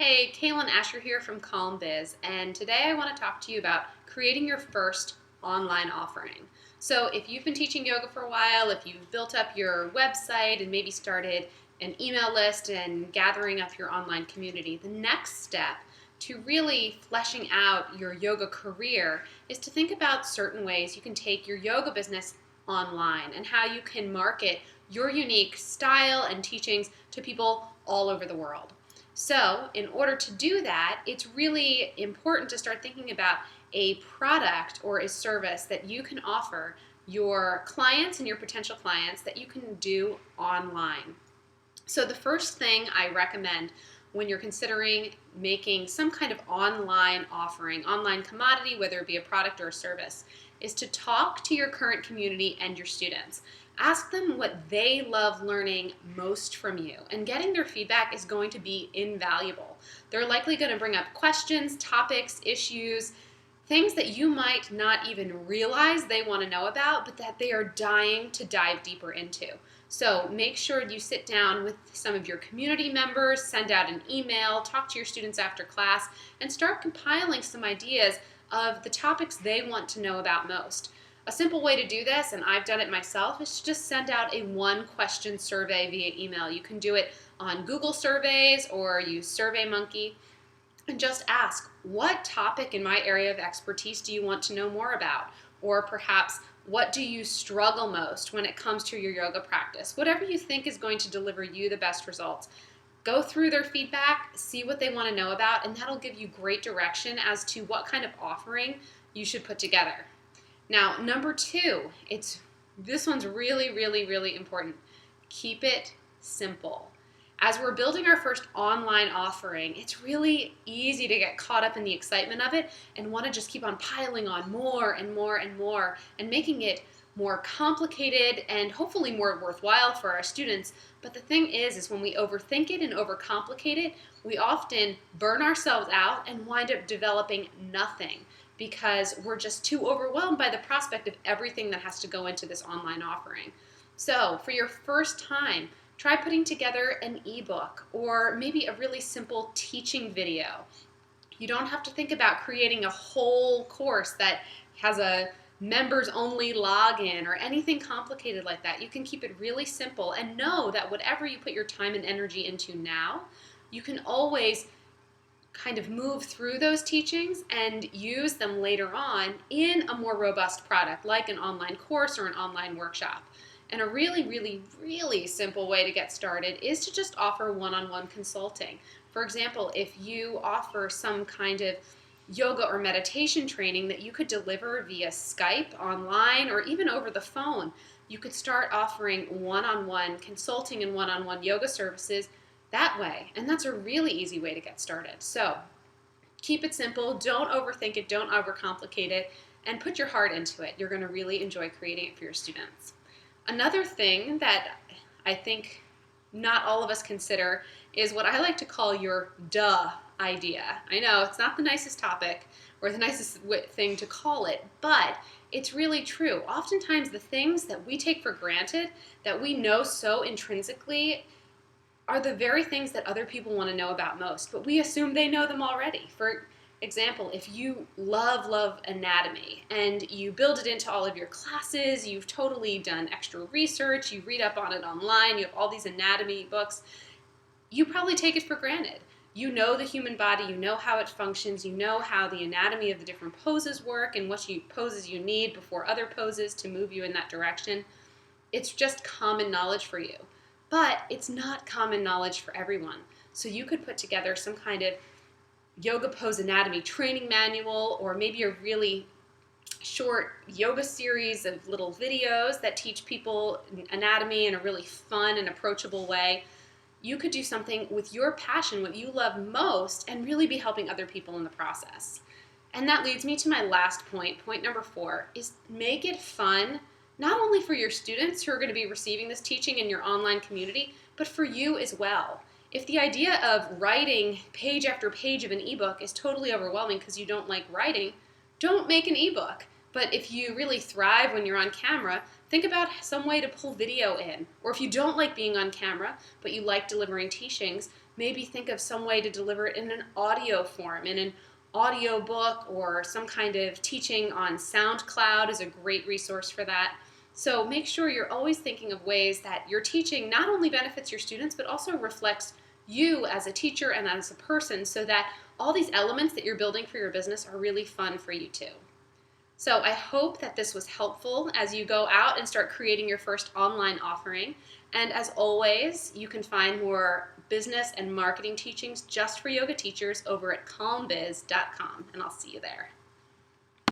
Hey, Cailen Ascher here from Calm Biz, and today I want to talk to you about creating your first online offering. So if you've been teaching yoga for a while, if you've built up your website and maybe started an email list and gathering up your online community, the next step to really fleshing out your yoga career is to think about certain ways you can take your yoga business online and how you can market your unique style and teachings to people all over the world. So, in order to do that, it's really important to start thinking about a product or a service that you can offer your clients and your potential clients that you can do online. So, the first thing I recommend when you're considering making some kind of online offering, online commodity, whether it be a product or a service, is to talk to your current community and your students. Ask them what they love learning most from you, and getting their feedback is going to be invaluable. They're likely going to bring up questions, topics, issues, things that you might not even realize they want to know about, but that they are dying to dive deeper into. So make sure you sit down with some of your community members, send out an email, talk to your students after class, and start compiling some ideas of the topics they want to know about most. A simple way to do this, and I've done it myself, is to just send out a one-question survey via email. You can do it on Google Surveys or use SurveyMonkey, and just ask, what topic in my area of expertise do you want to know more about? Or perhaps, what do you struggle most when it comes to your yoga practice? Whatever you think is going to deliver you the best results. Go through their feedback, see what they want to know about, and that'll give you great direction as to what kind of offering you should put together. Now, number two, this one's really important. Keep it simple. As we're building our first online offering, it's really easy to get caught up in the excitement of it and want to just keep on piling on more and more and making it more complicated and hopefully more worthwhile for our students. But the thing is when we overthink it and overcomplicate it, we often burn ourselves out and wind up developing nothing, because we're just too overwhelmed by the prospect of everything that has to go into this online offering. So for your first time, try putting together an ebook or maybe a really simple teaching video. You don't have to think about creating a whole course that has a members only login or anything complicated like that. You can keep it really simple and know that whatever you put your time and energy into now, you can always kind of move through those teachings and use them later on in a more robust product like an online course or an online workshop. And a really simple way to get started is to just offer one-on-one consulting. For example, if you offer some kind of yoga or meditation training that you could deliver via Skype, online, or even over the phone, you could start offering one-on-one consulting and one-on-one yoga services that way. And that's a really easy way to get started. So keep it simple, don't overthink it, don't overcomplicate it, and put your heart into it. You're going to really enjoy creating it for your students. Another thing that I think not all of us consider is what I like to call your duh idea. I know it's not the nicest topic or the nicest thing to call it, but it's really true. Oftentimes the things that we take for granted, that we know so intrinsically, are the very things that other people want to know about most, but we assume they know them already. For example, if you love anatomy and you build it into all of your classes, you've totally done extra research, you read up on it online, you have all these anatomy books, you probably take it for granted. You know the human body, you know how it functions, you know how the anatomy of the different poses work and what poses you need before other poses to move you in that direction. It's just common knowledge for you. But it's not common knowledge for everyone. So you could put together some kind of yoga pose anatomy training manual, or maybe a really short yoga series of little videos that teach people anatomy in a really fun and approachable way. You could do something with your passion, what you love most, and really be helping other people in the process. And that leads me to my last point. Point number 4 is make it fun, not only for your students who are going to be receiving this teaching in your online community, but for you as well. If the idea of writing page after page of an ebook is totally overwhelming because you don't like writing, don't make an ebook. But if you really thrive when you're on camera, think about some way to pull video in. Or if you don't like being on camera, but you like delivering teachings, maybe think of some way to deliver it in an audio form, in an audio book, or some kind of teaching on SoundCloud is a great resource for that. So make sure you're always thinking of ways that your teaching not only benefits your students, but also reflects you as a teacher and as a person, so that all these elements that you're building for your business are really fun for you too. So I hope that this was helpful as you go out and start creating your first online offering. And as always, you can find more business and marketing teachings just for yoga teachers over at calmbiz.com, and I'll see you there.